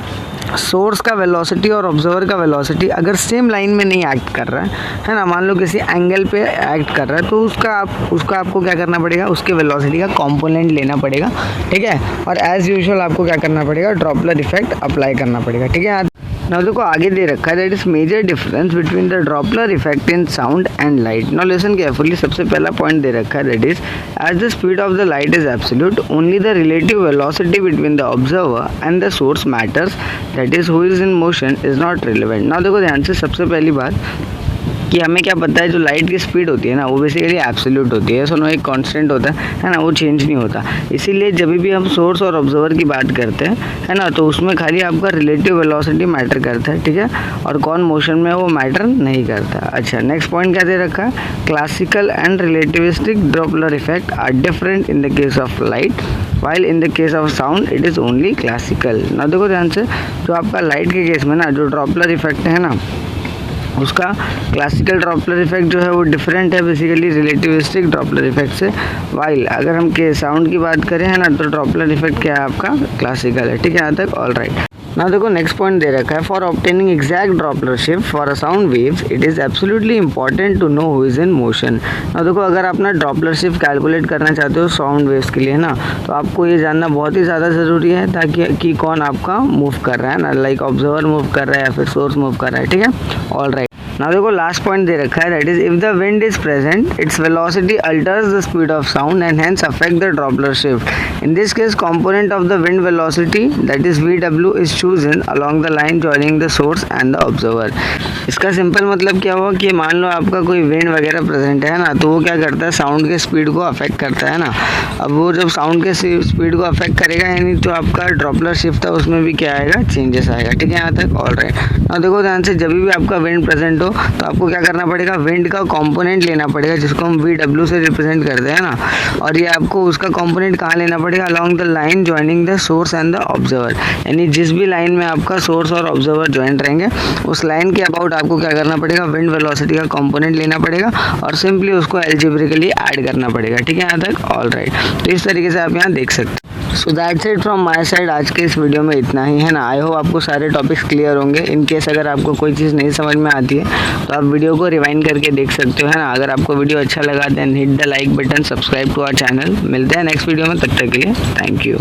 source का velocity और ऑब्जर्वर का वेलोसिटी अगर सेम लाइन में नहीं एक्ट कर रहा है ना, मान लो किसी एंगल पे एक्ट कर रहा है, तो उसका आपको क्या करना पड़ेगा, उसके वेलोसिटी का कंपोनेंट लेना पड़ेगा। ठीक है, और एज यूजुअल आपको क्या करना पड़ेगा, ड्रॉपलर इफेक्ट अप्लाई करना पड़ेगा। ठीक है, नाउ देखो आगे दे रखा है, that is major difference between the Doppler effect in sound and light. Now listen carefully, सबसे पहला पॉइंट दे रखा है, that is as the speed of the light is absolute, only the relative velocity between the observer and the source matters, that is who is in motion is not relevant. Now देखो ध्यान से, सबसे पहली बात कि हमें क्या पता है, जो लाइट की स्पीड होती है ना, वो बेसिकली एब्सोल्यूट होती है, सुनो एक कांस्टेंट होता है ना, वो चेंज नहीं होता। इसीलिए जब भी हम सोर्स और ऑब्जर्वर की बात करते हैं, है ना, तो उसमें खाली आपका रिलेटिव वेलोसिटी मैटर करता है। ठीक है, और कौन मोशन में वो मैटर नहीं करता। अच्छा, नेक्स्ट पॉइंट क्या दे रखा है, classical and relativistic Doppler effect are different in the case of light, while in the case of sound it is only classical. ना देखो ध्यान से, जो आपका लाइट के केस में ना जो ड्रॉपलर इफेक्ट है ना, उसका क्लासिकल ड्रॉपलर इफेक्ट जो है वो डिफरेंट है बेसिकली रिलेटिविस्टिक ड्रॉपलर इफेक्ट से। वाइल अगर हम के साउंड की बात करें, है ना, तो ड्रॉपलर इफेक्ट क्या है आपका, क्लासिकल है। ठीक है, यहाँ तक ऑल राइट। ना देखो नेक्स्ट पॉइंट दे रखा है, for obtaining exact Doppler shift for a sound waves it is absolutely important to know who is in motion. ना देखो अगर आप ना ड्रॉपलर शिफ्ट कैलकुलेट करना चाहते हो साउंड वेव्स के लिए ना, तो आपको ये जानना बहुत ही ज़्यादा ज़रूरी है, ताकि कि कौन आपका मूव कर रहा है ना, लाइक ऑब्जर्वर मूव कर रहा है या फिर सोर्स मूव कर रहा है। ठीक है, ऑल राइट। ना देखो लास्ट पॉइंट दे रखा है, that is if the wind is present its velocity altars the speed of sound and hence affect the ड्रॉपलर shift. In this case component of the wind velocity that is VW is chosen along the line joining the source and the observer. इसका simple मतलब क्या हुआ कि मान लो आपका कोई wind वगैरह present है ना, तो वो क्या करता है, साउंड के स्पीड को अफेक्ट करता है ना। अब वो जब साउंड के स्पीड को अफेक्ट करेगा, यानी तो आपका ड्रॉपलर शिफ्ट है उसमें भी क्या आएगा, चेंजेस आएगा। ठीक है, यहाँ तक ऑल राइट। अब देखो ध्यान से, जब भी आपका विंड प्रेजेंट हो तो आपको क्या करना पड़ेगा, विंड का कंपोनेंट लेना पड़ेगा, जिसको हम VW से रिप्रेजेंट करते हैं ना, और ये आपको उसका कंपोनेंट कहाँ लेना पड़ेगा, along the line joining the source and the observer. यानी जिस भी लाइन में आपका सोर्स और ऑब्जर्वर ज्वाइंट रहेंगे, उस लाइन के अबाउट आपको क्या करना पड़ेगा, विंड वेलोसिटी का कंपोनेंट लेना पड़ेगा और सिंपली उसको एल्जेब्रिकली ऐड करना पड़ेगा। ठीक है, यहाँ तक ऑल राइट। तो इस तरीके से आप यहाँ देख सकते हैं। So that's it from my side, आज के इस वीडियो में इतना ही, है ना। आई होप आपको सारे टॉपिक्स क्लियर होंगे। इन केस अगर आपको कोई चीज़ नहीं समझ में आती है तो आप वीडियो को रिवाइंड करके देख सकते हो, है ना। अगर आपको वीडियो अच्छा लगा then hit the like button, subscribe to our channel. मिलते हैं नेक्स्ट वीडियो में, तब तक के लिए थैंक यू।